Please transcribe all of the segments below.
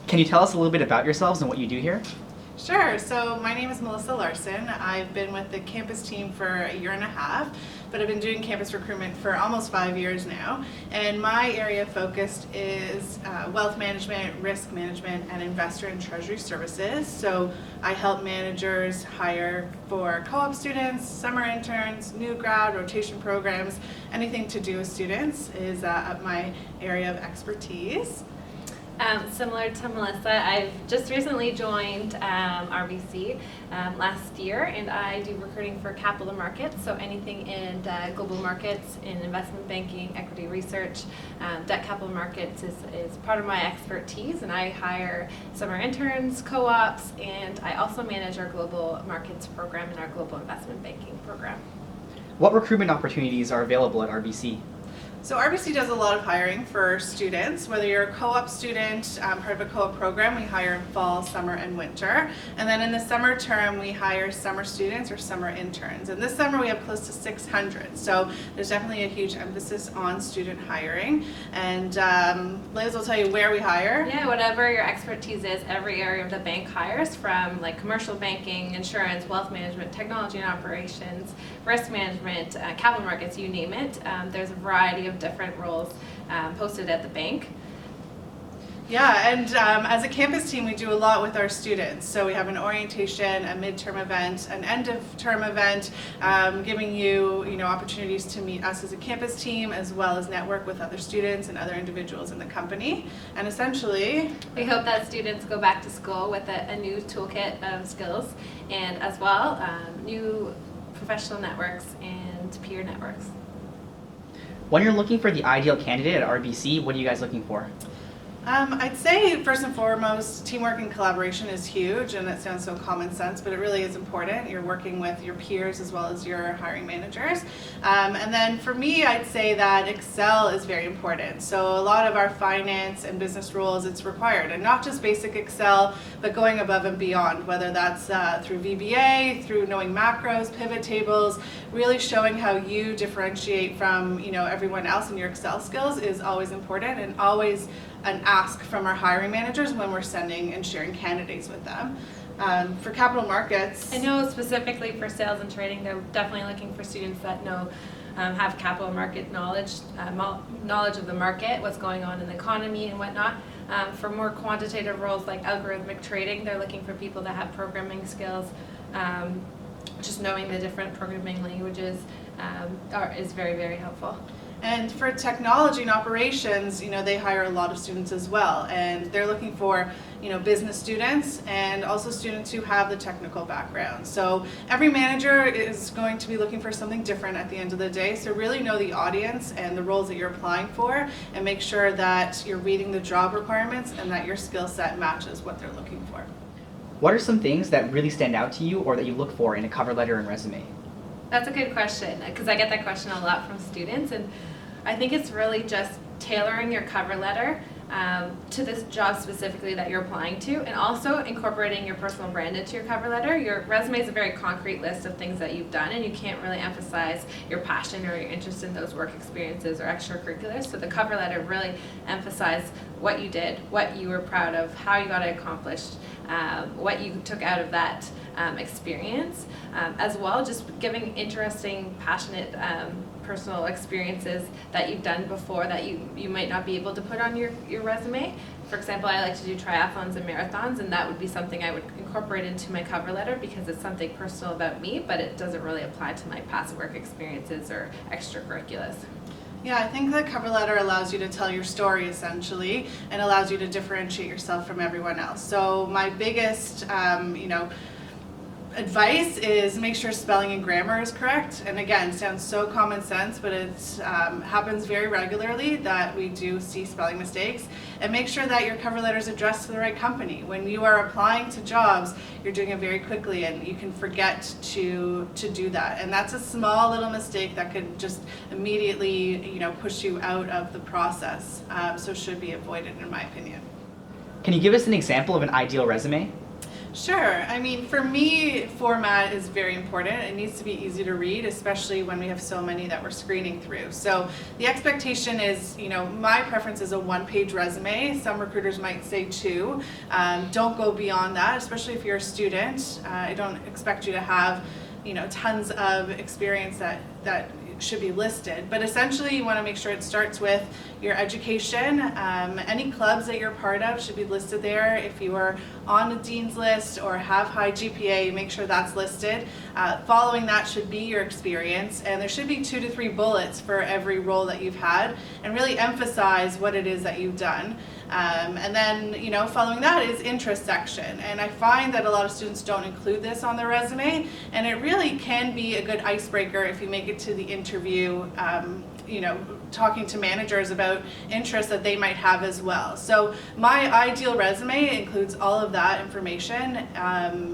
Can you tell us a little bit about yourselves and what you do here? Sure. So my name is Melissa Larson. I've been with the campus team for a year and a half, but I've been doing campus recruitment for almost 5 years now. And my area of focus is wealth management, risk management, and investor and treasury services. So I help managers hire for co-op students, summer interns, new grad, rotation programs, anything to do with students is my area of expertise. Similar to Melissa, I've just recently joined RBC last year, and I do recruiting for capital markets, so anything in global markets, in investment banking, equity research, debt capital markets is part of my expertise, and I hire summer interns, co-ops, and I also manage our global markets program and our global investment banking program. What recruitment opportunities are available at RBC? So RBC does a lot of hiring for students. Whether you're a co-op student, part of a co-op program, we hire in fall, summer, and winter. And then in the summer term, we hire summer students or summer interns. And this summer we have close to 600. So there's definitely a huge emphasis on student hiring. And Liz will tell you where we hire. Yeah, whatever your expertise is, every area of the bank hires, from like commercial banking, insurance, wealth management, technology and operations, risk management, capital markets, you name it. There's a variety of different roles posted at the bank. Yeah, and as a campus team, we do a lot with our students. So we have an orientation, a midterm event, an end of term event, giving you opportunities to meet us as a campus team, as well as network with other students and other individuals in the company. And essentially, we hope that students go back to school with a new toolkit of skills, and as well new professional networks and peer networks. When you're looking for the ideal candidate at RBC, what are you guys looking for? I'd say first and foremost, teamwork and collaboration is huge, and that sounds so common sense, but it really is important. You're working with your peers as well as your hiring managers. And then for me, I'd say that Excel is very important. So a lot of our finance and business roles, it's required, and not just basic Excel, but going above and beyond, whether that's through VBA, through knowing macros, pivot tables, really showing how you differentiate from everyone else in your Excel skills is always important, and always an ask from our hiring managers when we're sending and sharing candidates with them. For capital markets, I know specifically for sales and trading, they're definitely looking for students that have capital market knowledge, knowledge of the market, what's going on in the economy and whatnot. For more quantitative roles like algorithmic trading, they're looking for people that have programming skills. Just knowing the different programming languages is very, very helpful. And for technology and operations, they hire a lot of students as well, and they're looking for business students and also students who have the technical background. So every manager is going to be looking for something different at the end of the day, so really know the audience and the roles that you're applying for, and make sure that you're reading the job requirements and that your skill set matches what they're looking for. What are some things that really stand out to you or that you look for in a cover letter and resume? That's a good question, because I get that question a lot from students, and I think it's really just tailoring your cover letter to this job specifically that you're applying to, and also incorporating your personal brand into your cover letter. Your resume is a very concrete list of things that you've done, and you can't really emphasize your passion or your interest in those work experiences or extracurriculars. So the cover letter really emphasizes what you did, what you were proud of, how you got it accomplished, what you took out of that experience, as well just giving interesting, passionate personal experiences that you've done before that you might not be able to put on your resume. For example, I like to do triathlons and marathons, and that would be something I would incorporate into my cover letter because it's something personal about me, but it doesn't really apply to my past work experiences or extracurriculars. Yeah, I think the cover letter allows you to tell your story essentially, and allows you to differentiate yourself from everyone else. So my biggest, advice is make sure spelling and grammar is correct. And again, sounds so common sense, but it happens very regularly that we do see spelling mistakes. And make sure that your cover letter is addressed to the right company. When you are applying to jobs, you're doing it very quickly, and you can forget to do that. And that's a small little mistake that could just immediately, push you out of the process. So should be avoided, in my opinion. Can you give us an example of an ideal resume? Sure. I mean, for me, format is very important. It needs to be easy to read, especially when we have so many that we're screening through. So the expectation is, my preference is a one-page resume. Some recruiters might say two. Don't go beyond that, especially if you're a student. I don't expect you to have, tons of experience that should be listed, but essentially you want to make sure it starts with your education. Any clubs that you're part of should be listed there. If you are on the dean's list or have high GPA, make sure that's listed. Following that should be your experience, and there should be 2 to 3 bullets for every role that you've had, and really emphasize what it is that you've done. And then, following that is interest section. And I find that a lot of students don't include this on their resume, and it really can be a good icebreaker if you make it to the interview, talking to managers about interests that they might have as well. So my ideal resume includes all of that information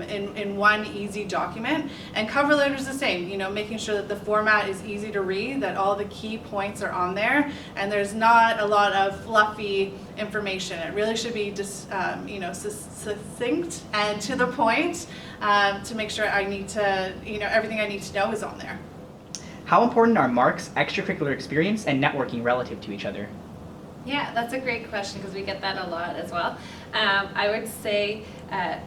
in one easy document. And cover letter is the same, making sure that the format is easy to read, that all the key points are on there, and there's not a lot of fluffy information. It really should be just, succinct and to the point, to make sure everything I need to know is on there. How important are marks, extracurricular experience, and networking relative to each other? Yeah, that's a great question because we get that a lot as well. I would say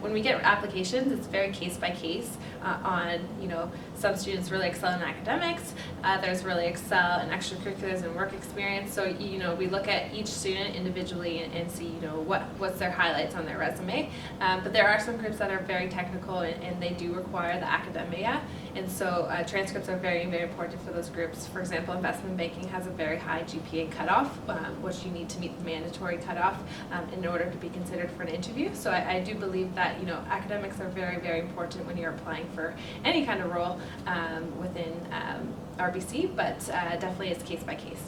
when we get applications, it's very case by case on, some students really excel in academics, others really excel in extracurriculars and work experience. So, we look at each student individually and see, what's their highlights on their resume. But there are some groups that are very technical and they do require the academia. And so transcripts are very, very important for those groups. For example, investment banking has a very high GPA cutoff, which you need to meet the mandatory cutoff in order to be considered for an interview. So I do believe that, academics are very, very important when you're applying for any kind of role within RBC, but definitely it's case by case.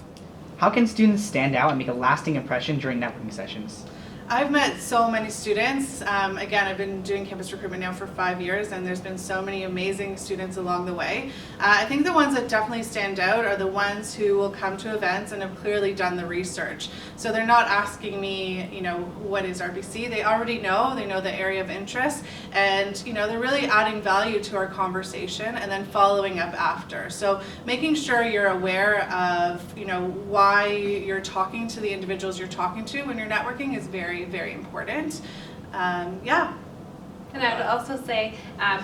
How can students stand out and make a lasting impression during networking sessions? I've met so many students. Again, I've been doing campus recruitment now for 5 years, and there's been so many amazing students along the way. I think the ones that definitely stand out are the ones who will come to events and have clearly done the research. So they're not asking me, what is RBC? They already know. They know the area of interest, and they're really adding value to our conversation and then following up after. So making sure you're aware of, why you're talking to the individuals you're talking to when you're networking is very, very important. Yeah. And I would also say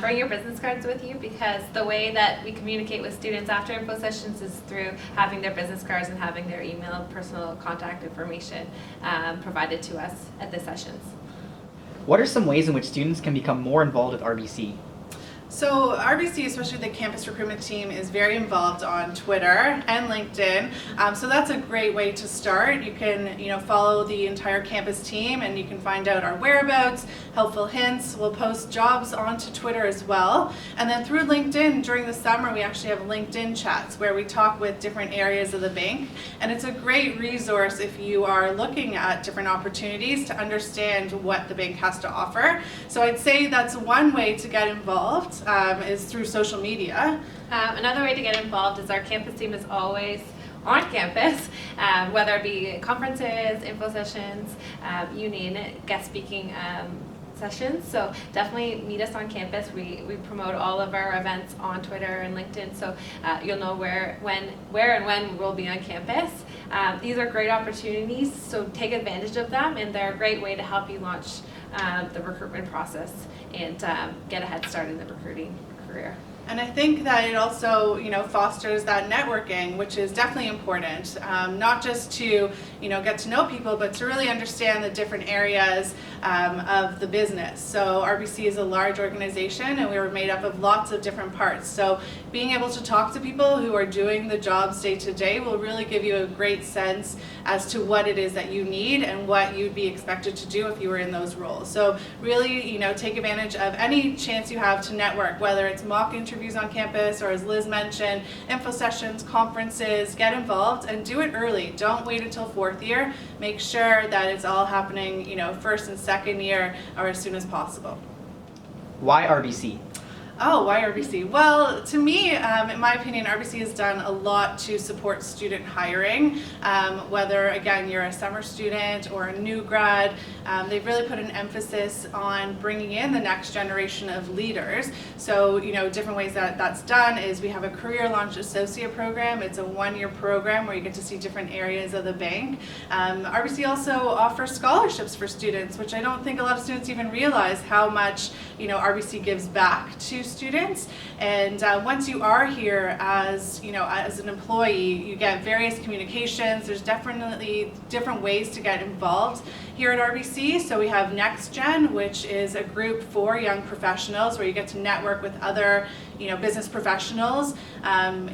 bring your business cards with you, because the way that we communicate with students after info sessions is through having their business cards and having their email, personal contact information provided to us at the sessions. What are some ways in which students can become more involved with RBC? So RBC, especially the campus recruitment team, is very involved on Twitter and LinkedIn. So that's a great way to start. You can, follow the entire campus team, and you can find out our whereabouts, helpful hints. We'll post jobs onto Twitter as well. And then through LinkedIn, during the summer, we actually have LinkedIn chats where we talk with different areas of the bank. And it's a great resource if you are looking at different opportunities to understand what the bank has to offer. So I'd say that's one way to get involved. Is through social media. Another way to get involved is our campus team is always on campus, whether it be conferences, info sessions, you name it, guest speaking sessions. So definitely meet us on campus. We promote all of our events on Twitter and LinkedIn, so you'll know where and when we'll be on campus. These are great opportunities, so take advantage of them, and they're a great way to help you launch the recruitment process and get a head start in the recruiting career. And I think that it also, fosters that networking, which is definitely important. Not just to, get to know people, but to really understand the different areas of the business. So RBC is a large organization, and we were made up of lots of different parts. So being able to talk to people who are doing the jobs day to day will really give you a great sense as to what it is that you need and what you'd be expected to do if you were in those roles. So really, take advantage of any chance you have to network, whether it's mock interviews on campus or, as Liz mentioned, info sessions, conferences. Get involved and do it early. Don't wait until 4th year. Make sure that it's all happening, 1st and 2nd year or as soon as possible. Why RBC? Oh, why RBC? Well, to me, in my opinion, RBC has done a lot to support student hiring. Whether, again, you're a summer student or a new grad, they've really put an emphasis on bringing in the next generation of leaders. So, different ways that that's done is we have a Career Launch Associate program. It's a one-year program where you get to see different areas of the bank. RBC also offers scholarships for students, which I don't think a lot of students even realize how much, RBC gives back to students. And once you are here as an employee, you get various communications. There's definitely different ways to get involved here at RBC. So we have Next Gen, which is a group for young professionals where you get to network with other business professionals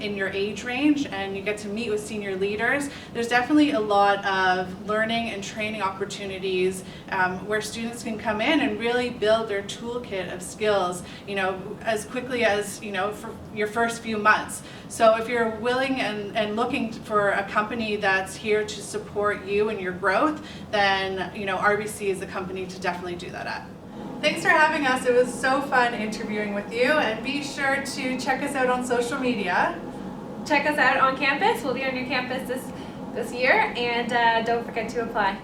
in your age range, and you get to meet with senior leaders. There's definitely a lot of learning and training opportunities where students can come in and really build their toolkit of skills, as quickly as, for your first few months. So if you're willing and looking for a company that's here to support you and your growth, then, RBC is the company to definitely do that at. Thanks for having us. It was so fun interviewing with you, and be sure to check us out on social media. Check us out on campus. We'll be on your campus this year, and don't forget to apply.